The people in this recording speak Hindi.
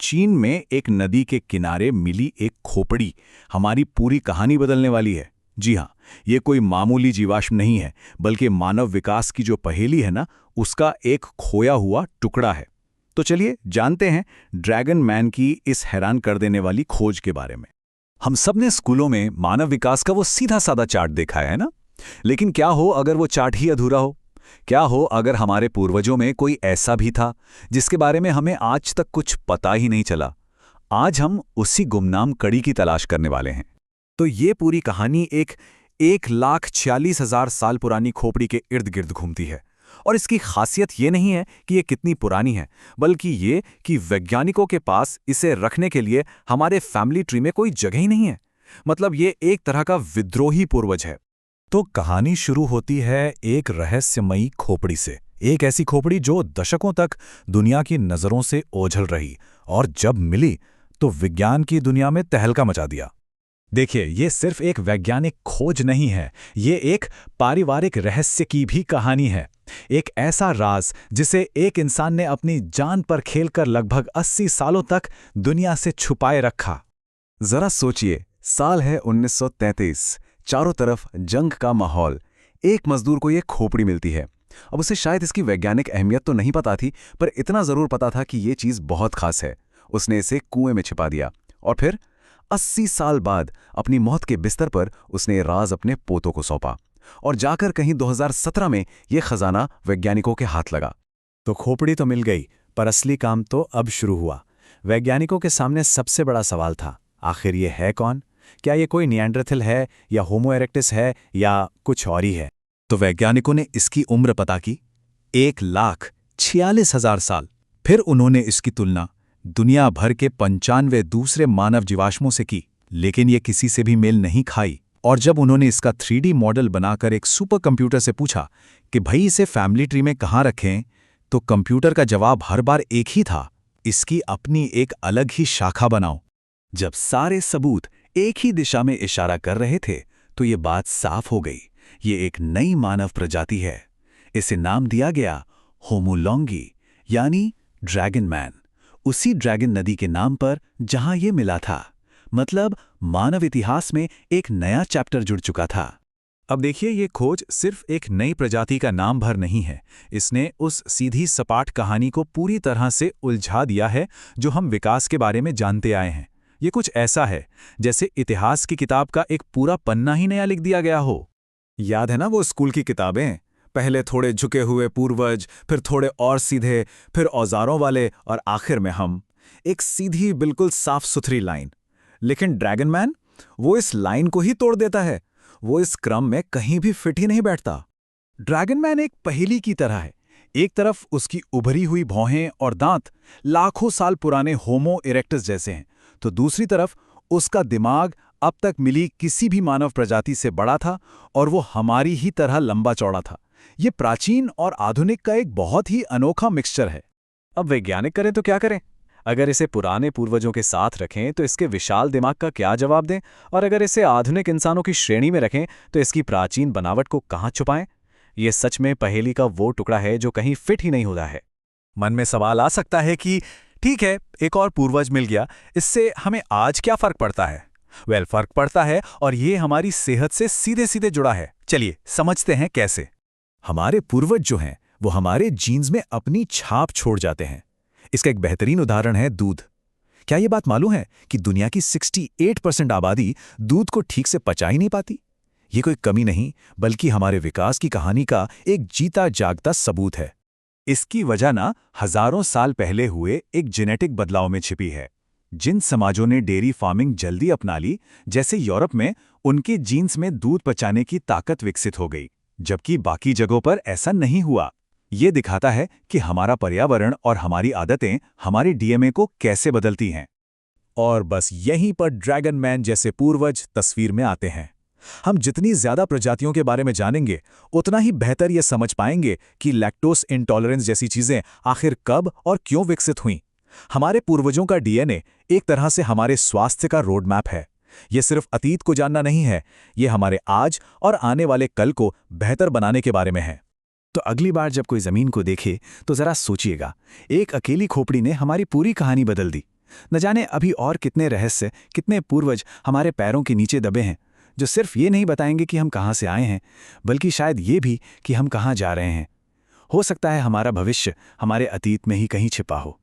चीन में एक नदी के किनारे मिली एक खोपड़ी हमारी पूरी कहानी बदलने वाली है। जी हाँ, ये कोई मामूली जीवाश्म नहीं है, बल्कि मानव विकास की जो पहेली है ना, उसका एक खोया हुआ टुकड़ा है। तो चलिए जानते हैं ड्रैगन मैन की इस हैरान कर देने वाली खोज के बारे में। हम सब ने स्कूलों में मानव विकास का वो सीधा साधा चार्ट देखा है ना। लेकिन क्या हो अगर वो चार्ट ही अधूरा हो? क्या हो अगर हमारे पूर्वजों में कोई ऐसा भी था जिसके बारे में हमें आज तक कुछ पता ही नहीं चला? आज हम उसी गुमनाम कड़ी की तलाश करने वाले हैं। तो ये पूरी कहानी एक 1,46,000 साल पुरानी खोपड़ी के इर्द गिर्द घूमती है। और इसकी खासियत ये नहीं है कि ये कितनी पुरानी है, बल्कि ये कि वैज्ञानिकों के पास इसे रखने के लिए हमारे फैमिली ट्री में कोई जगह ही नहीं है। मतलब ये एक तरह का विद्रोही पूर्वज है। तो कहानी शुरू होती है एक रहस्यमयी खोपड़ी से। एक ऐसी खोपड़ी जो दशकों तक दुनिया की नज़रों से ओझल रही, और जब मिली तो विज्ञान की दुनिया में तहलका मचा दिया। देखिए, ये सिर्फ एक वैज्ञानिक खोज नहीं है, ये एक पारिवारिक रहस्य की भी कहानी है। एक ऐसा राज जिसे एक इंसान ने अपनी जान पर खेलकर लगभग 80 सालों तक दुनिया से छुपाए रखा। जरा सोचिए, साल है 1933, चारों तरफ जंग का माहौल। एक मजदूर को ये खोपड़ी मिलती है। अब उसे शायद इसकी वैज्ञानिक अहमियत तो नहीं पता थी, पर इतना जरूर पता था कि ये चीज बहुत खास है। उसने इसे कुएं में छिपा दिया, और फिर 80 साल बाद अपनी मौत के बिस्तर पर उसने ये राज अपने पोतों को सौंपा। और जाकर कहीं 2017 में यह खजाना वैज्ञानिकों के हाथ लगा। तो खोपड़ी तो मिल गई, पर असली काम तो अब शुरू हुआ। वैज्ञानिकों के सामने सबसे बड़ा सवाल था, आखिर ये है कौन? क्या ये कोई निएंडरथल है, या होमो इरेक्टस है, या कुछ और ही है? तो वैज्ञानिकों ने इसकी उम्र पता की, 1,46,000 साल। फिर उन्होंने इसकी तुलना दुनिया भर के 95 दूसरे मानव जीवाश्मों से की, लेकिन ये किसी से भी मेल नहीं खाई। और जब उन्होंने इसका 3D मॉडल बनाकर एक सुपर कंप्यूटर से पूछा कि भाई इसे फैमिली ट्री में कहाँ रखें, तो कंप्यूटर का जवाब हर बार एक ही था, इसकी अपनी एक अलग ही शाखा बनाओ। जब सारे सबूत एक ही दिशा में इशारा कर रहे थे, तो ये बात साफ हो गई, ये एक नई मानव प्रजाति है। इसे नाम दिया गया होमो लोंगी, यानी ड्रैगन मैन, उसी ड्रैगन नदी के नाम पर जहां ये मिला था। मतलब मानव इतिहास में एक नया चैप्टर जुड़ चुका था। अब देखिए, ये खोज सिर्फ एक नई प्रजाति का नाम भर नहीं है, इसने उस सीधी सपाट कहानी को पूरी तरह से उलझा दिया है जो हम विकास के बारे में जानते आए हैं। ये कुछ ऐसा है जैसे इतिहास की किताब का एक पूरा पन्ना ही नया लिख दिया गया हो। याद है ना वो स्कूल की किताबें? पहले थोड़े झुके हुए पूर्वज, फिर थोड़े और सीधे, फिर औजारों वाले, और आखिर में हम। एक सीधी बिल्कुल साफ सुथरी लाइन। लेकिन ड्रैगन मैन, वो इस लाइन को ही तोड़ देता है। वो इस क्रम में कहीं भी फिट ही नहीं बैठता। ड्रैगन मैन एक पहेली की तरह है। एक तरफ उसकी उभरी हुई भौहें और दांत लाखों साल पुराने होमो इरेक्टस जैसे हैं, तो दूसरी तरफ उसका दिमाग अब तक मिली किसी भी मानव प्रजाति से बड़ा था, और वो हमारी ही तरह लंबा चौड़ा था। ये प्राचीन और आधुनिक का एक बहुत ही अनोखा मिक्सचर है। अब वैज्ञानिक करें तो क्या करें? अगर इसे पुराने पूर्वजों के साथ रखें तो इसके विशाल दिमाग का क्या जवाब दें, और अगर इसे आधुनिक इंसानों की श्रेणी में रखें तो इसकी प्राचीन बनावट को कहाँ छुपाएं? ये सच में पहेली का वो टुकड़ा है जो कहीं फिट ही नहीं होता है। मन में सवाल आ सकता है कि ठीक है, एक और पूर्वज मिल गया, इससे हमें आज क्या फर्क पड़ता है? फर्क पड़ता है, और ये हमारी सेहत से सीधे सीधे जुड़ा है। चलिए समझते हैं कैसे। हमारे पूर्वज जो हैं, वो हमारे जीन्स में अपनी छाप छोड़ जाते हैं। इसका एक बेहतरीन उदाहरण है दूध। क्या ये बात मालूम है कि दुनिया की 68% आबादी दूध को ठीक से पचा ही नहीं पाती? ये कोई कमी नहीं, बल्कि हमारे विकास की कहानी का एक जीता जागता सबूत है। इसकी वजह ना हजारों साल पहले हुए एक जेनेटिक बदलाव में छिपी है। जिन समाजों ने डेयरी फार्मिंग जल्दी अपना ली, जैसे यूरोप में, उनके जीन्स में दूध पचाने की ताकत विकसित हो गई, जबकि बाकी जगहों पर ऐसा नहीं हुआ। ये दिखाता है कि हमारा पर्यावरण और हमारी आदतें हमारे डीएनए को कैसे बदलती हैं। और बस यहीं पर ड्रैगन मैन जैसे पूर्वज तस्वीर में आते हैं। हम जितनी ज्यादा प्रजातियों के बारे में जानेंगे, उतना ही बेहतर ये समझ पाएंगे कि लैक्टोस इंटॉलरेंस जैसी चीजें आखिर कब और क्यों विकसित हुईं। हमारे पूर्वजों का डीएनए एक तरह से हमारे स्वास्थ्य का रोड मैप है। ये सिर्फ अतीत को जानना नहीं है, ये हमारे आज और आने वाले कल को बेहतर बनाने के बारे में है। तो अगली बार जब कोई जमीन को देखे तो जरा सोचिएगा, एक अकेली खोपड़ी ने हमारी पूरी कहानी बदल दी। न जाने अभी और कितने रहस्य, कितने पूर्वज हमारे पैरों के नीचे दबे हैं, जो सिर्फ ये नहीं बताएंगे कि हम कहाँ से आए हैं, बल्कि शायद ये भी कि हम कहाँ जा रहे हैं। हो सकता है हमारा भविष्य हमारे अतीत में ही कहीं छिपा हो।